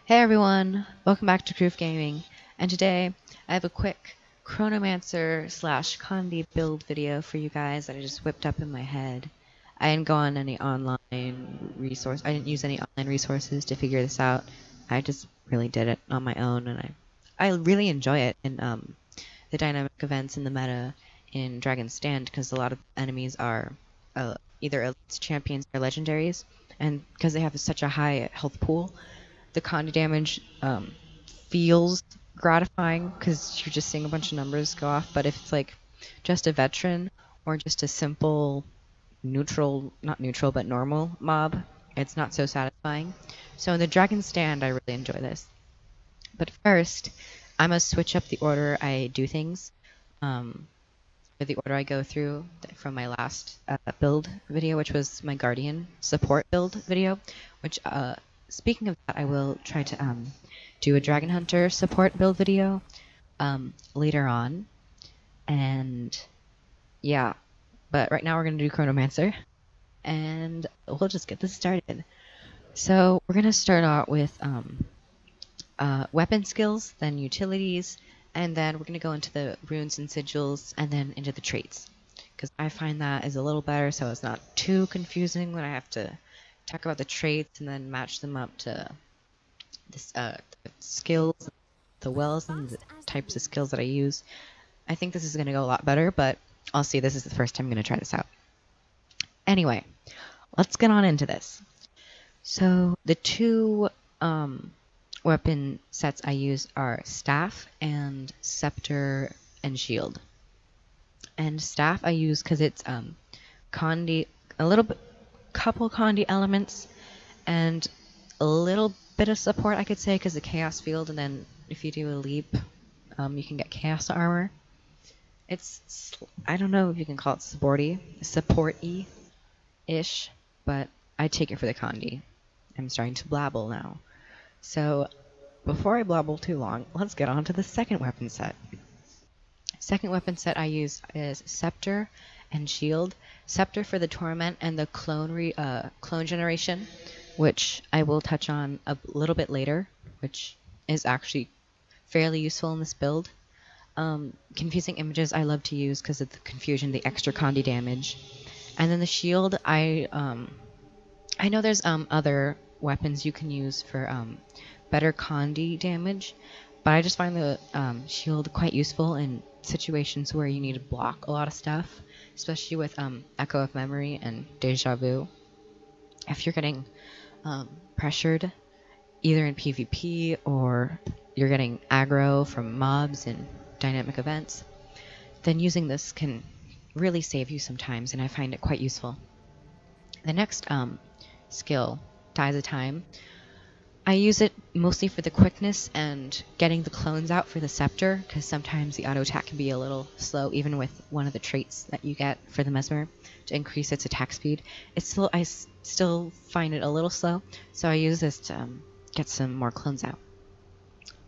Hey everyone, welcome back to Proof Gaming, and today I have a quick Chronomancer / Condi build video for you guys that I just whipped up in my head. I didn't go on any online resource. I didn't use any online resources to figure this out. I just really did it on my own, and I really enjoy it in the dynamic events in the meta in Dragon's Stand because a lot of enemies are either elites, champions, or legendaries, and because they have such a high health pool, the Condi damage feels gratifying because you're just seeing a bunch of numbers go off. But if it's like just a veteran or just a simple neutral, not neutral, but normal mob, it's not so satisfying. So in the Dragon Stand, I really enjoy this. But first, I must switch up the order I do things. The order I go through from my last build video, which was my Guardian support build video, which speaking of that, I will try to do a Dragon Hunter support build video later on. And yeah, but right now we're going to do Chronomancer. And we'll just get this started. So we're going to start out with weapon skills, then utilities, and then we're going to go into the runes and sigils, and then into the traits. Because I find that is a little better, so it's not too confusing when I have to talk about the traits and then match them up to this, the skills, the wells, and the types of skills that I use. I think this is going to go a lot better, but I'll see. This is the first time I'm going to try this out. Anyway, let's get on into this. So the two weapon sets I use are staff and scepter and shield. And staff I use because it's Condi, a little bit, couple Condi elements, and a little bit of support I could say because the chaos field, and then if you do a leap, you can get chaos armor. It's, I don't know if you can call it support-y ish, but I take it for the Condi. I'm starting to blabble now. So before I blabble too long, let's get on to the second weapon set. Second weapon set I use is Scepter and Shield. Scepter for the Torment and the clone generation, which I will touch on a little bit later, which is actually fairly useful in this build. Confusing images I love to use because of the confusion, the extra Condi damage. And then the Shield, I know there's other weapons you can use for better Condi damage, but I just find the shield quite useful in situations where you need to block a lot of stuff, especially with Echo of Memory and Deja Vu. If you're getting pressured, either in PvP or you're getting aggro from mobs and dynamic events, then using this can really save you sometimes, and I find it quite useful. The next skill, Ties of Time. I use it mostly for the quickness and getting the clones out for the scepter, because sometimes the auto attack can be a little slow, even with one of the traits that you get for the mesmer to increase its attack speed. I still find it a little slow, so I use this to get some more clones out.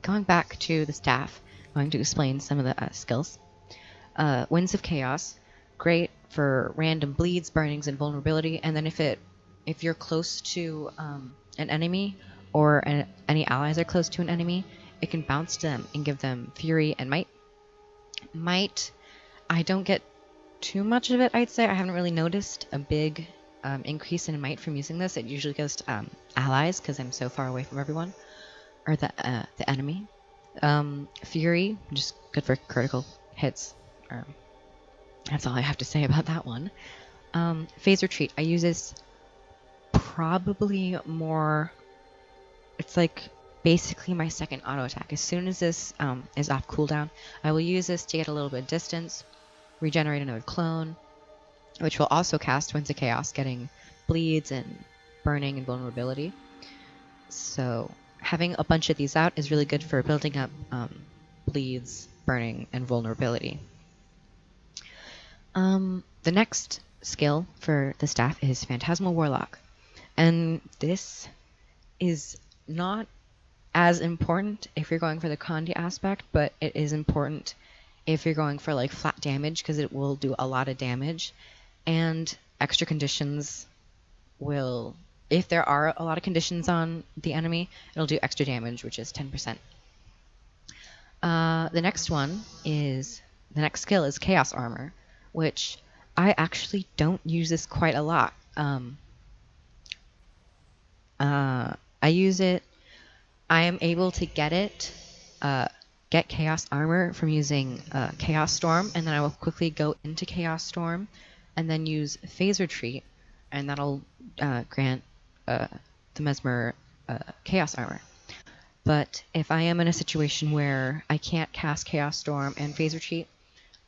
Going back to the staff, I'm going to explain some of the skills. Winds of Chaos, great for random bleeds, burnings, and vulnerability. And then if you're close to an enemy, or any allies are close to an enemy, it can bounce them and give them fury and might. Might, I don't get too much of it, I'd say. I haven't really noticed a big increase in might from using this. It usually goes to allies because I'm so far away from everyone, or the enemy. Fury, just good for critical hits. That's all I have to say about that one. Phase Retreat, I use this probably more. It's like basically my second auto attack. As soon as this is off cooldown, I will use this to get a little bit of distance, regenerate another clone, which will also cast Winds of Chaos, getting bleeds and burning and vulnerability. So having a bunch of these out is really good for building up bleeds, burning, and vulnerability. The next skill for the staff is Phantasmal Warlock. And this is not as important if you're going for the Condi aspect, but it is important if you're going for like flat damage, because it will do a lot of damage, and extra conditions will if there are a lot of conditions on the enemy, it'll do extra damage, which is 10%. The next skill is Chaos Armor, which I actually don't use this quite a lot. I use it. I am able to get Chaos Armor from using Chaos Storm, and then I will quickly go into Chaos Storm, and then use Phase Retreat, and that'll grant the Mesmer Chaos Armor. But if I am in a situation where I can't cast Chaos Storm and Phase Retreat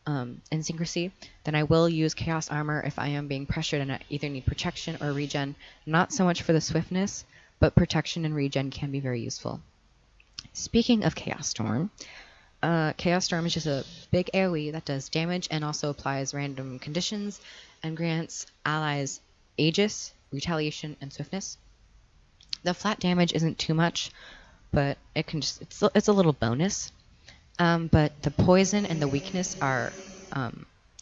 in Syncrasy, then I will use Chaos Armor if I am being pressured and I either need protection or regen. Not so much for the swiftness, but protection and regen can be very useful. Speaking of Chaos Storm is just a big AoE that does damage and also applies random conditions and grants allies Aegis, Retaliation, and Swiftness. The flat damage isn't too much, but it's a little bonus. But the poison and the weakness are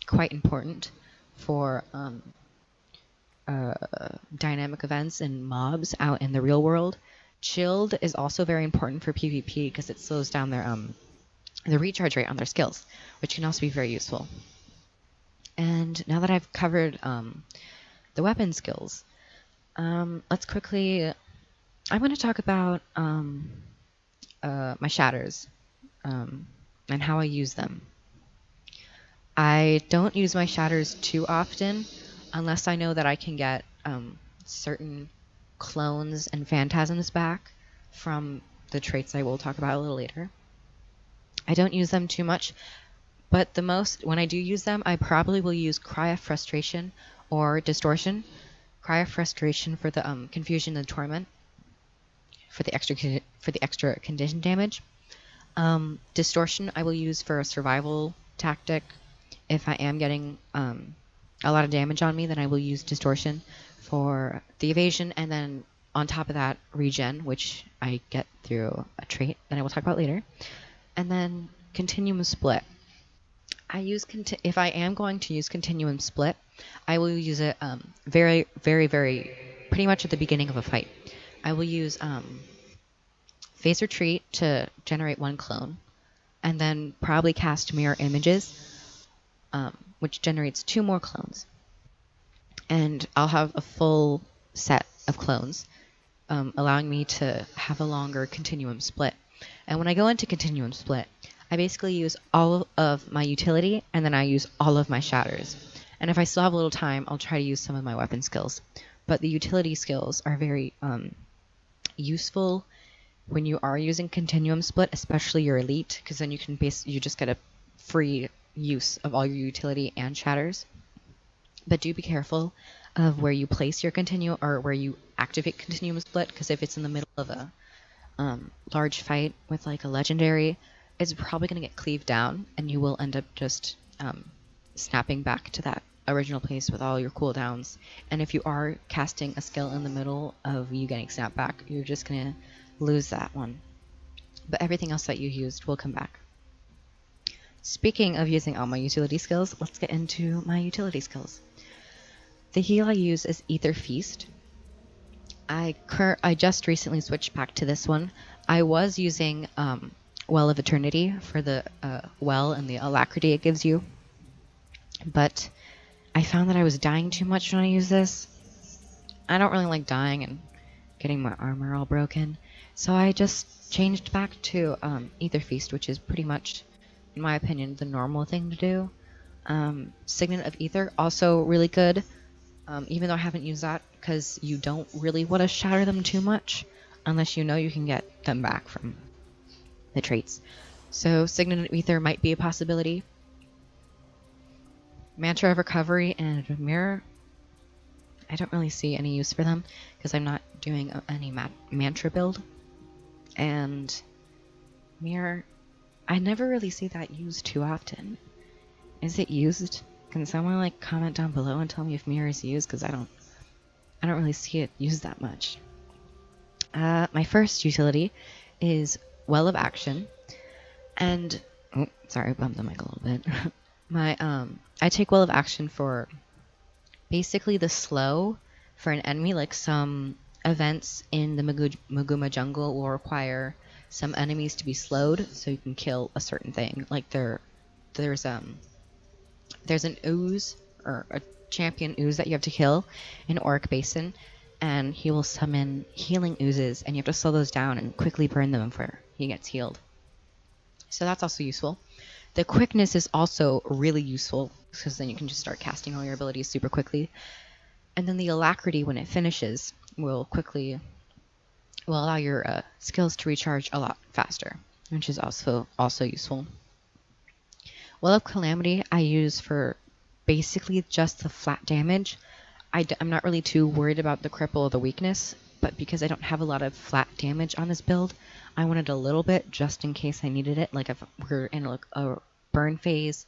quite important for dynamic events and mobs out in the real world. Chilled is also very important for PvP because it slows down their the recharge rate on their skills, which can also be very useful. And now that I've covered the weapon skills, let's quickly... I'm going to talk about my shatters and how I use them. I don't use my shatters too often unless I know that I can get certain clones and phantasms back from the traits I will talk about a little later. I don't use them too much, but when I do use them, I probably will use Cry of Frustration or Distortion. Cry of Frustration for the Confusion and Torment for the extra condition damage. Distortion I will use for a survival tactic. If I am getting a lot of damage on me, then I will use Distortion for the evasion, and then on top of that, regen, which I get through a trait that I will talk about later. And then Continuum Split. If I am going to use Continuum Split, I will use it very, very, very pretty much at the beginning of a fight. I will use Phase Retreat to generate one clone, and then probably cast Mirror Images, which generates 2 more clones. And I'll have a full set of clones, allowing me to have a longer Continuum Split. And when I go into Continuum Split, I basically use all of my utility, and then I use all of my shatters. And if I still have a little time, I'll try to use some of my weapon skills. But the utility skills are very useful when you are using Continuum Split, especially your elite, because then you just get a free use of all your utility and shatters. But do be careful of where you place your Continuum, or where you activate Continuum Split, because if it's in the middle of a large fight with like a legendary, it's probably going to get cleaved down, and you will end up just snapping back to that original place with all your cooldowns. And if you are casting a skill in the middle of you getting snapped back, you're just going to lose that one. But everything else that you used will come back. Speaking of using all my utility skills, let's get into my utility skills. The heal I use is Ether Feast. I just recently switched back to this one. I was using Well of Eternity for the well and the alacrity it gives you, but I found that I was dying too much when I used this. I don't really like dying and getting my armor all broken, so I just changed back to Ether Feast, which is pretty much, in my opinion, the normal thing to do. Signet of Ether, also really good, even though I haven't used that, because you don't really want to shatter them too much unless you know you can get them back from the traits. So Signet of Ether might be a possibility. Mantra of Recovery and Mirror, I don't really see any use for them because I'm not doing any mantra build. And Mirror, I never really see that used too often. Is it used? Can someone like comment down below and tell me if Mirror is used, because I don't really see it used that much. My first utility is Well of Action, and sorry, I bumped the mic a little bit. I take Well of Action for basically the slow for an enemy, like some events in the Maguma jungle will require some enemies to be slowed so you can kill a certain thing. Like there's an ooze or a champion ooze that you have to kill in Auric Basin, and he will summon healing oozes, and you have to slow those down and quickly burn them before he gets healed. So that's also useful. The quickness is also really useful because then you can just start casting all your abilities super quickly. And then the alacrity, when it finishes, will allow your skills to recharge a lot faster, which is also useful. Well of Calamity I use for basically just the flat damage. I'm not really too worried about the cripple or the weakness, but because I don't have a lot of flat damage on this build, I wanted a little bit just in case I needed it. Like if we're in a burn phase,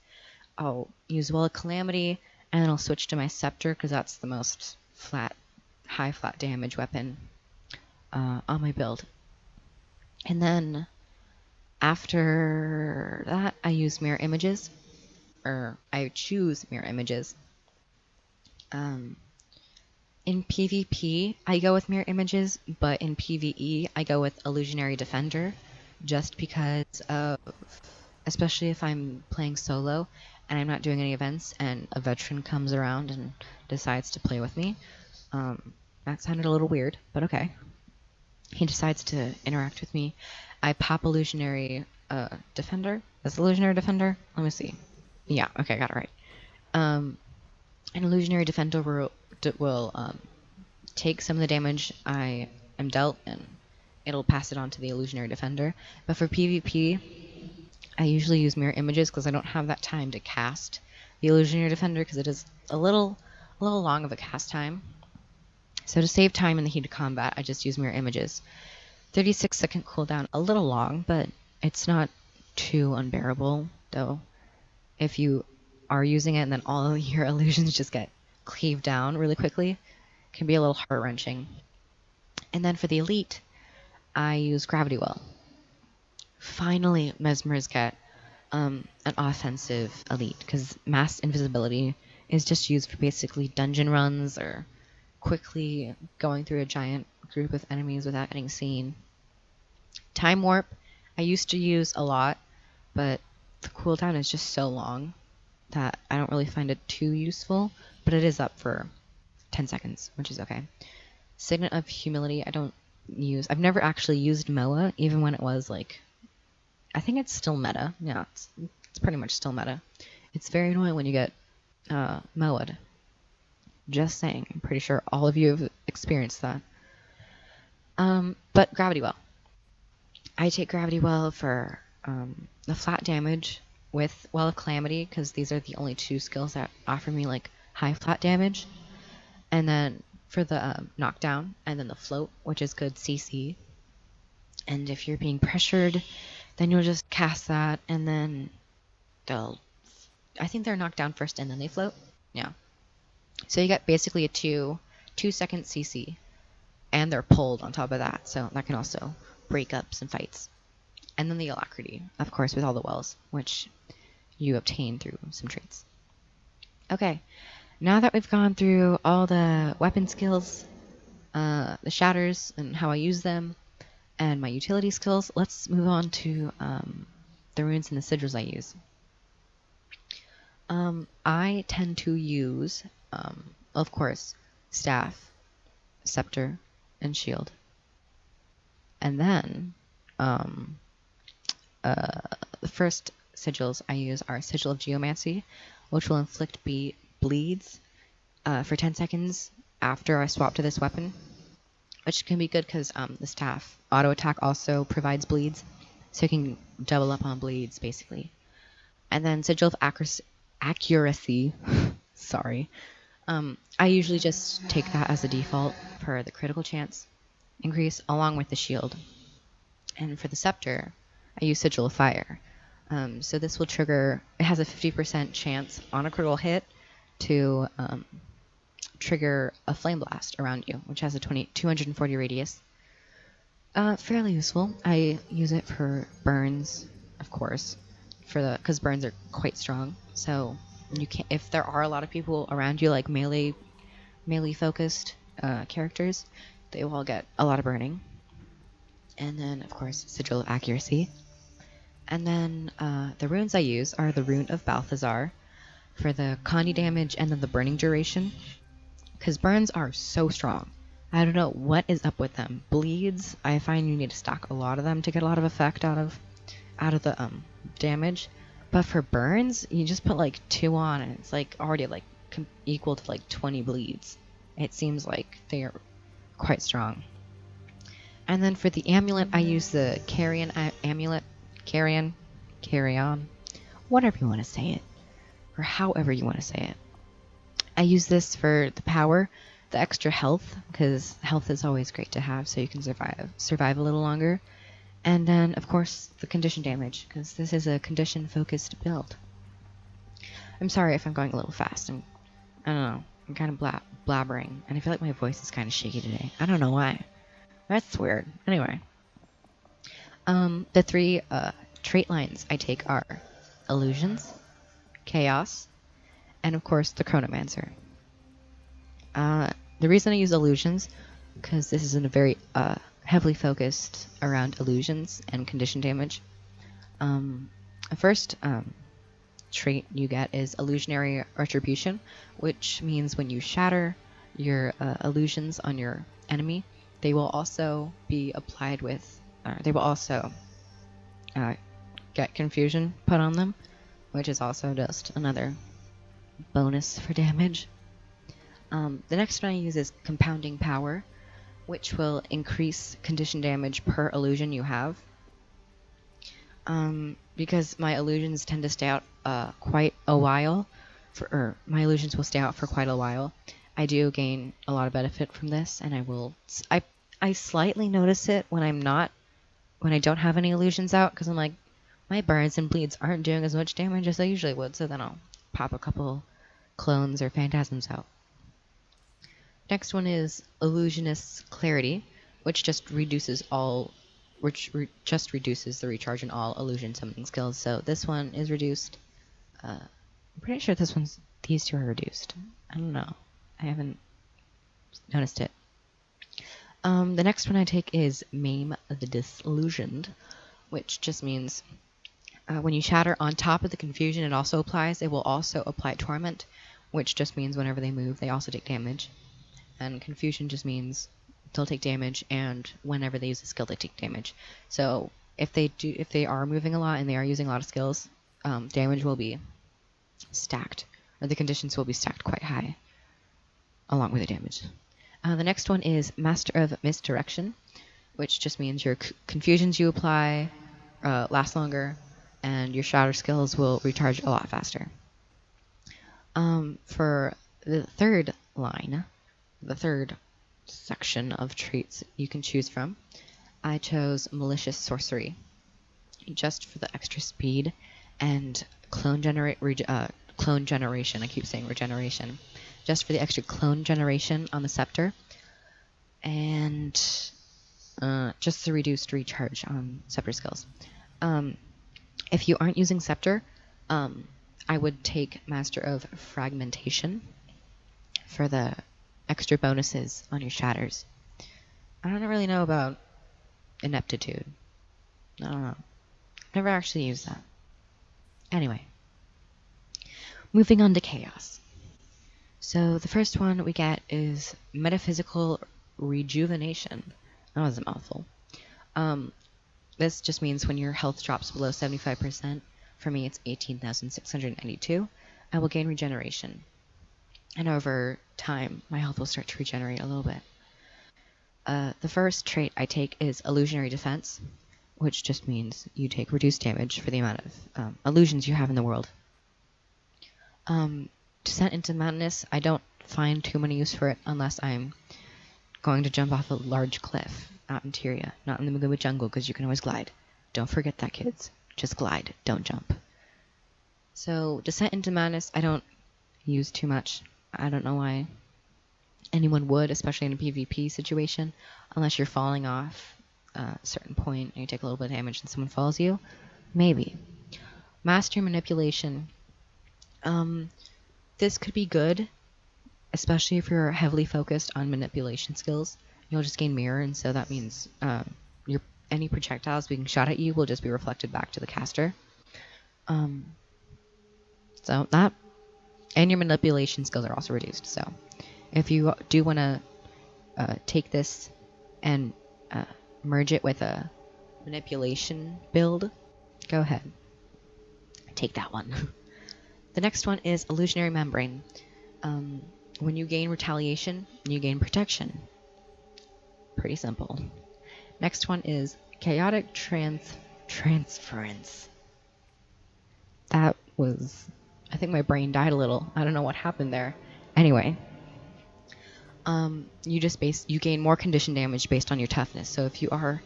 I'll use Well of Calamity, and then I'll switch to my Scepter because that's the most high flat damage weapon on my build. And then after that, I use Mirror Images, or I choose Mirror Images. In PvP, I go with Mirror Images, but in PvE, I go with Illusionary Defender, just because of, especially if I'm playing solo and I'm not doing any events and a veteran comes around and decides to play with me. That sounded a little weird, but okay. He decides to interact with me. I pop Illusionary Defender. That's Illusionary Defender? Let me see. Yeah, okay, got it right. An Illusionary Defender will take some of the damage I am dealt, and it'll pass it on to the Illusionary Defender. But for PvP, I usually use Mirror Images because I don't have that time to cast the Illusionary Defender because it is a little long of a cast time. So to save time in the heat of combat, I just use Mirror Images. 36-second cooldown, a little long, but it's not too unbearable, though. If you are using it and then all of your illusions just get cleaved down really quickly, it can be a little heart-wrenching. And then for the elite, I use Gravity Well. Finally, Mesmers get an offensive elite, because Mass Invisibility is just used for basically dungeon runs or quickly going through a giant group of enemies without getting seen. Time Warp, I used to use a lot, but the cooldown is just so long that I don't really find it too useful, but it is up for 10 seconds, which is okay. Signet of Humility, I don't use. I've never actually used Moa, even when it was like, I think it's still meta. Yeah, it's pretty much still meta. It's very annoying when you get Moa'd. Just saying. I'm pretty sure all of you have experienced that. But Gravity Well. I take Gravity Well for the flat damage with Well of Calamity, because these are the only two skills that offer me like high flat damage. And then for the knockdown, and then the float, which is good CC. And if you're being pressured, then you'll just cast that, and then I think they're knocked down first and then they float. Yeah. So you get basically a 2-second CC, and they're pulled on top of that, so that can also break up some fights. And then the Alacrity, of course, with all the wells, which you obtain through some traits. Okay, now that we've gone through all the weapon skills, the shatters, and how I use them, and my utility skills, let's move on to the runes and the sigils I use. I tend to use, of course, Staff, Scepter, and Shield. And then the first sigils I use are Sigil of Geomancy, which will inflict bleeds for 10 seconds after I swap to this weapon, which can be good because the Staff auto attack also provides bleeds, so you can double up on bleeds basically. And then Sigil of Accuracy, sorry. I usually just take that as a default for the critical chance increase along with the shield. And for the Scepter, I use Sigil of Fire. So this will trigger, it has a 50% chance on a critical hit to trigger a Flame Blast around you, which has a 240 radius. Fairly useful. I use it for burns, of course, because burns are quite strong. So you can, if there are a lot of people around you, like melee focused characters, they will all get a lot of burning. And then, of course, Sigil of Accuracy. And then the runes I use are the Rune of Balthazar for the Condi damage and then the burning duration. Because burns are so strong. I don't know what is up with them. Bleeds, I find you need to stack a lot of them to get a lot of effect out of the damage. But for burns, you just put like 2 on and it's like already like equal to like 20 bleeds. It seems like they are quite strong. And then for the amulet, I use the Carrion Amulet. Carrion, whatever you want to say it. Or however you want to say it. I use this for the power, the extra health, because health is always great to have so you can survive a little longer. And then, of course, the condition damage, because this is a condition-focused build. I'm sorry if I'm going a little fast. I don't know. I'm kind of blabbering, and I feel like my voice is kind of shaky today. I don't know why. That's weird. Anyway. The 3 trait lines I take are Illusions, Chaos, and of course the Chronomancer. The reason I use Illusions, because this is in a very heavily focused around illusions and condition damage. The first trait you get is Illusionary Retribution, which means when you shatter your illusions on your enemy, they will also be applied with, they will also get confusion put on them, which is also just another bonus for damage. The next one I use is Compounding Power, which will increase condition damage per illusion you have. Because my illusions tend to stay out quite a while, my illusions will stay out for quite a while. I do gain a lot of benefit from this, and I slightly notice it when I don't have any illusions out, because I'm like, my burns and bleeds aren't doing as much damage as I usually would, so then I'll pop a couple clones or phantasms out. Next one is Illusionist's Clarity, which just reduces the recharge in all illusion summoning skills. So this one is reduced. I'm pretty sure these 2 are reduced. I don't know. I haven't noticed it. The next one I take is Maim the Disillusioned, which just means when you shatter on top of the confusion, it also applies. It will also apply Torment, which just means whenever they move, they also take damage. And confusion just means they'll take damage, and whenever they use a skill, they take damage. So if they are moving a lot and they are using a lot of skills, damage will be stacked, or the conditions will be stacked quite high, along with the damage. The next one is Master of Misdirection, which just means your confusions you apply last longer, and your shatter skills will recharge a lot faster. For the third line, the third section of traits you can choose from, I chose Malicious Sorcery, just for the extra speed and clone generation. I keep saying regeneration. Just for the extra clone generation on the scepter, and just the reduced recharge on scepter skills. If you aren't using scepter, I would take Master of Fragmentation for the extra bonuses on your shatters. I don't really know about Ineptitude. I don't know. Never actually used that. Anyway. Moving on to Chaos. So the first one we get is Metaphysical Rejuvenation. That was a mouthful. This just means when your health drops below 75%, for me it's 18,692, I will gain regeneration. And over time, my health will start to regenerate a little bit. The first trait I take is Illusionary Defense, which just means you take reduced damage for the amount of illusions you have in the world. Descent into Madness, I don't find too many use for it unless I'm going to jump off a large cliff out in Tyria, not in the Maguma jungle, because you can always glide. Don't forget that, kids. Just glide, don't jump. So Descent into Madness, I don't use too much. I don't know why anyone would, especially in a PvP situation, unless you're falling off a certain point and you take a little bit of damage and someone follows you. Maybe. Master Manipulation. This could be good, especially if you're heavily focused on manipulation skills. you'll just gain mirror, and so that means your any projectiles being shot at you will just be reflected back to the caster. So that, and your manipulation skills are also reduced. So if you do want to take this and merge it with a manipulation build, go ahead. Take that one. The next one is Illusionary Membrane. When you gain retaliation, you gain protection. Pretty simple. Next one is Chaotic Transference. That was... I think my brain died a little. I don't know what happened there. Anyway. You gain more condition damage based on your toughness. So if you are...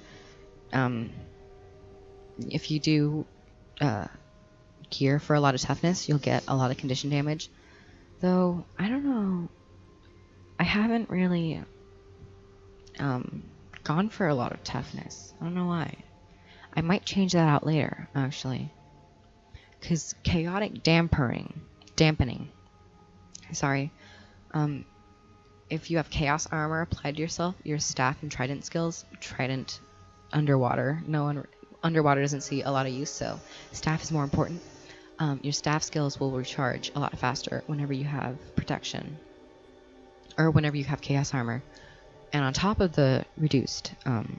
if you do... gear for a lot of toughness, you'll get a lot of condition damage. Though, I don't know. I haven't really gone for a lot of toughness. I don't know why. I might change that out later, actually. Because chaotic dampening. Sorry. If you have chaos armor applied to yourself, your staff and trident skills, trident underwater. Underwater doesn't see a lot of use, so staff is more important. Your staff skills will recharge a lot faster whenever you have protection, or whenever you have chaos armor. And on top of the reduced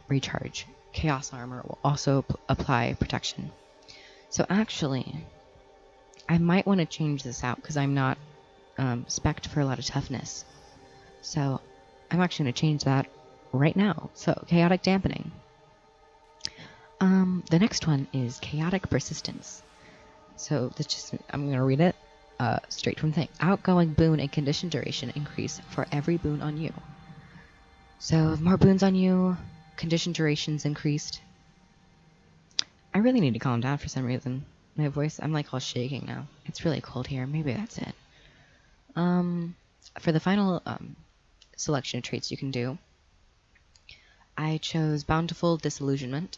recharge, chaos armor will also apply protection. So actually, I might want to change this out because I'm not spec'd for a lot of toughness. So I'm actually going to change that right now. So chaotic dampening. The next one is chaotic persistence. So I'm going to read it straight from the thing. Outgoing boon and condition duration increase for every boon on you. So more boons on you, condition duration's increased. I really need to calm down for some reason. My voice, I'm like all shaking now. It's really cold here. Maybe that's it. For the final selection of traits you can do, I chose Bountiful Disillusionment.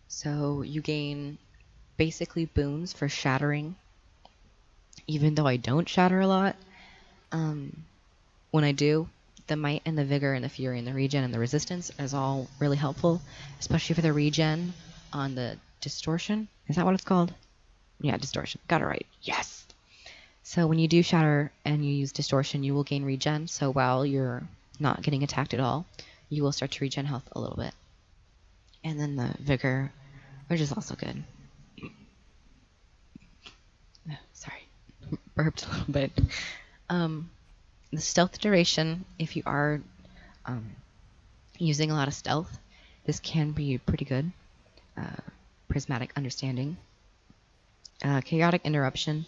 So you gain basically boons for shattering, even though I don't shatter a lot. When I do, the might and the vigor and the fury and the regen and the resistance is all really helpful, especially for the regen on the distortion. Is that what it's called? Yeah, distortion. Got it right. Yes! So when you do shatter and you use distortion, you will gain regen. So while you're not getting attacked at all, you will start to regen health a little bit. And then the vigor, which is also good. Sorry, burped a little bit. The stealth duration, if you are using a lot of stealth, this can be pretty good. Prismatic understanding. Chaotic interruption.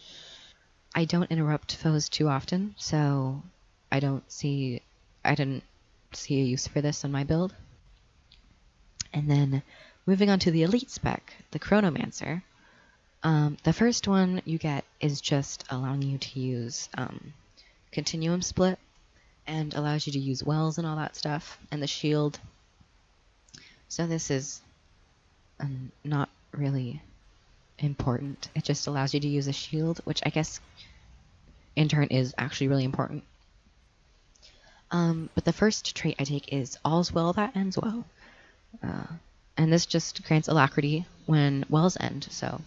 I don't interrupt foes too often, so I didn't see a use for this on my build. And then moving on to the elite spec, the Chronomancer. The first one you get is just allowing you to use Continuum Split, and allows you to use wells and all that stuff, and the shield. So this is not really important. It just allows you to use a shield, which I guess in turn is actually really important. But the first trait I take is All's Well That Ends Well. And this just grants alacrity when wells end. So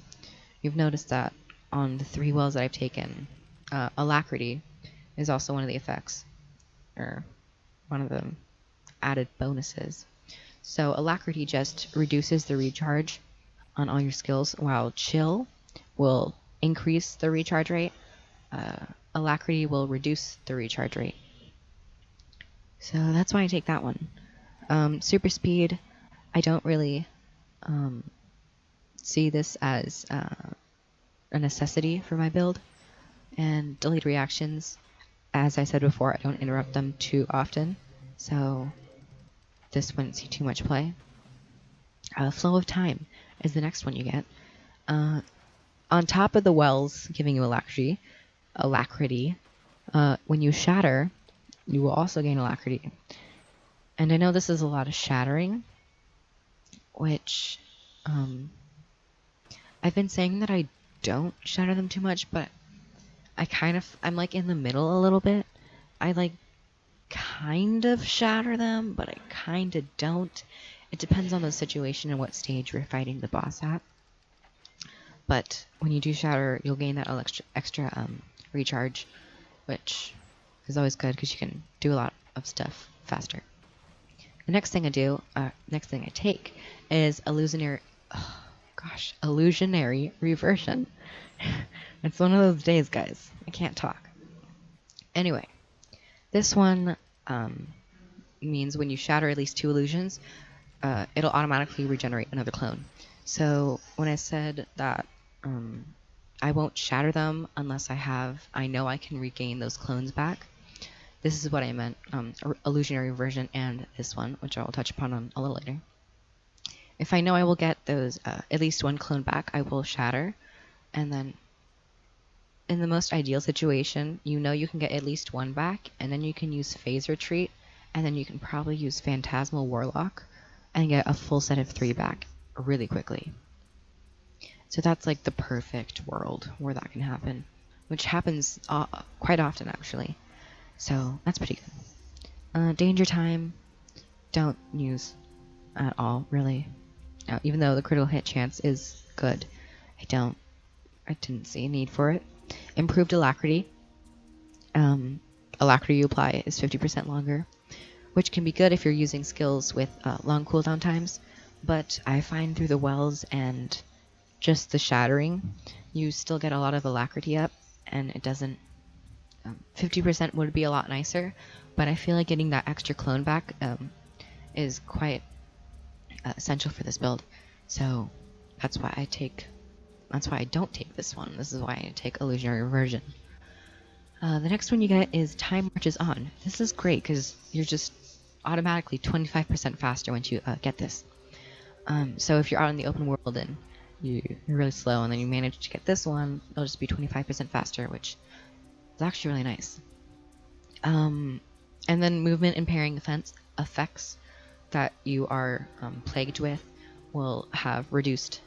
you've noticed that on the 3 wells that I've taken, alacrity is also one of the effects, or one of the added bonuses. So alacrity just reduces the recharge on all your skills, while chill will increase the recharge rate. Alacrity will reduce the recharge rate. So that's why I take that one. Super speed, I don't really see this as a necessity for my build. And delayed reactions, as I said before, I don't interrupt them too often, so this wouldn't see too much play. Flow of Time is the next one you get. On top of the wells giving you alacrity, when you shatter, you will also gain alacrity. And I know this is a lot of shattering, which I've been saying that I don't shatter them too much, but I'm like in the middle a little bit. I like kind of shatter them, but I kind of don't. It depends on the situation and what stage we're fighting the boss at. But when you do shatter, you'll gain that extra recharge, which is always good because you can do a lot of stuff faster. The next thing I take is Illusionary Reversion. It's one of those days, guys. I can't talk. Anyway, this one means when you shatter at least 2 illusions, it'll automatically regenerate another clone. So when I said that I won't shatter them unless I know I can regain those clones back, this is what I meant. Illusionary Reversion and this one, which I will touch upon a little later. If I know I will get those at least 1 clone back, I will shatter, and then in the most ideal situation, you know you can get at least 1 back, and then you can use Phase Retreat, and then you can probably use Phantasmal Warlock and get a full set of 3 back really quickly. So that's like the perfect world where that can happen, which happens quite often actually. So that's pretty good. Danger Time, don't use at all, really. Even though the critical hit chance is good, I didn't see a need for it. Improved Alacrity. Alacrity you apply is 50% longer, which can be good if you're using skills with long cooldown times, but I find through the wells and just the shattering, you still get a lot of Alacrity up, and it doesn't... 50% would be a lot nicer, but I feel like getting that extra clone back is quite essential for this build. So that's why I don't take this one. This is why I take Illusionary Reversion. The next one you get is Time Marches On. This is great because you're just automatically 25% faster once you get this. So if you're out in the open world and you're really slow and then you manage to get this one, it'll just be 25% faster, which is actually really nice. And then movement impairing effects that you are plagued with will have reduced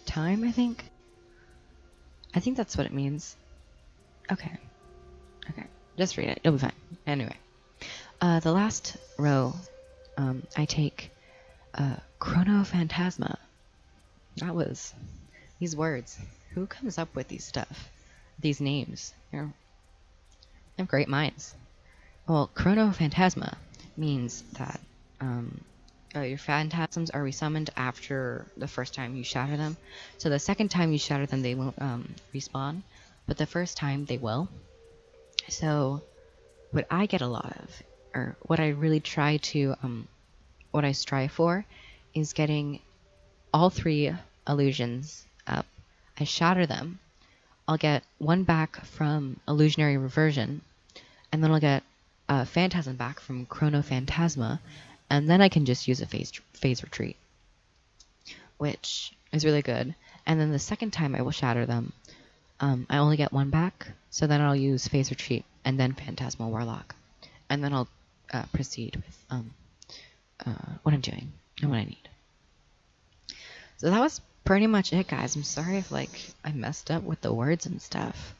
time, I think. I think that's what it means. Okay. Just read it. It'll be fine. Anyway. The last row, I take Chrono Phantasma. That was... These words. Who comes up with these names? They have great minds. Well, Chrono Phantasma means that your phantasms are resummoned after the first time you shatter them. So the second time you shatter them, they won't respawn, but the first time they will. So what I get a lot of, or what I really try to, what I strive for, is getting all 3 illusions up. I shatter them. I'll get 1 back from Illusionary Reversion, and then I'll get a Phantasm back from Chrono Phantasma, and then I can just use a phase retreat, which is really good. And then the second time I will shatter them, I only get 1 back, so then I'll use phase retreat and then Phantasmal Warlock, and then I'll proceed with what I'm doing and what I need. So that was pretty much it, guys. I'm sorry if I messed up with the words and stuff.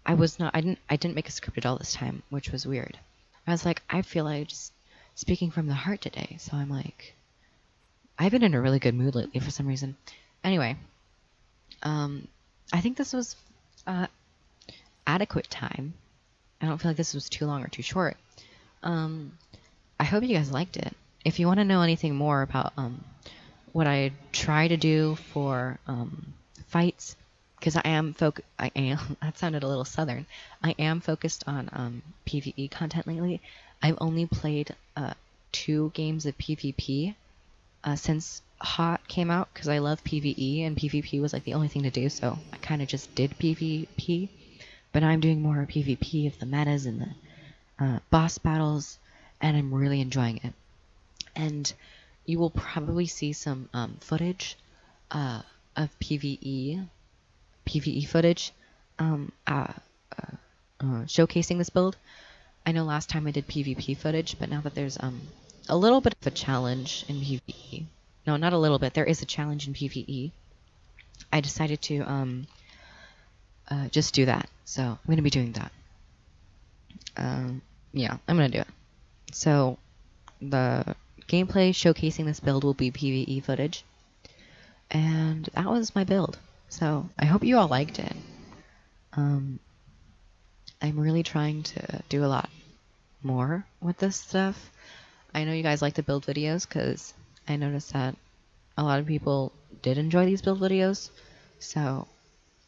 I didn't make a script at all this time, which was weird. I was like, I feel like just speaking from the heart today, so I'm like, I've been in a really good mood lately for some reason. Anyway, I think this was adequate time. I don't feel like this was too long or too short. I hope you guys liked it. If you want to know anything more about what I try to do for fights, because that sounded a little southern. I am focused on PvE content lately. I've only played 2 games of PvP since Hot came out, because I love PvE, and PvP was like the only thing to do, so I kind of just did PvP. But I'm doing more PvP of the metas and the boss battles, and I'm really enjoying it. And you will probably see some footage of PvE footage showcasing this build. I know last time I did PvP footage, but now that there's a little bit of a challenge in PvE, no, not a little bit, there is a challenge in PvE, I decided to just do that. So I'm going to be doing that. Yeah, I'm going to do it. So the gameplay showcasing this build will be PvE footage. And that was my build. So I hope you all liked it. I'm really trying to do a lot more with this stuff. I know you guys like to build videos because I noticed that a lot of people did enjoy these build videos. So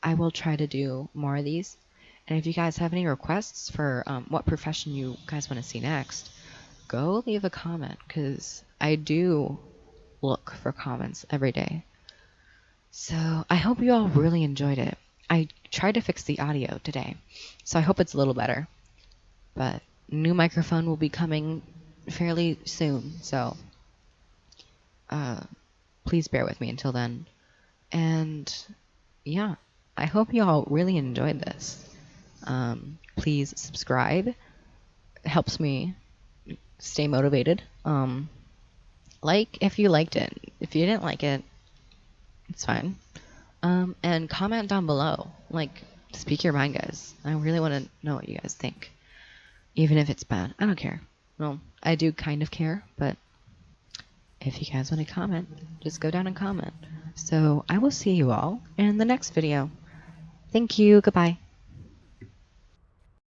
I will try to do more of these. And if you guys have any requests for what profession you guys want to see next, go leave a comment because I do look for comments every day. So I hope you all really enjoyed it. I tried to fix the audio today, so I hope it's a little better. But new microphone will be coming fairly soon, so please bear with me until then. And yeah, I hope you all really enjoyed this. Please subscribe. It helps me stay motivated. Like if you liked it. If you didn't like it, it's fine. And comment down below. Like, speak your mind, guys. I really want to know what you guys think. Even if it's bad. I don't care. Well, I do kind of care, but if you guys want to comment, just go down and comment. So I will see you all in the next video. Thank you. Goodbye.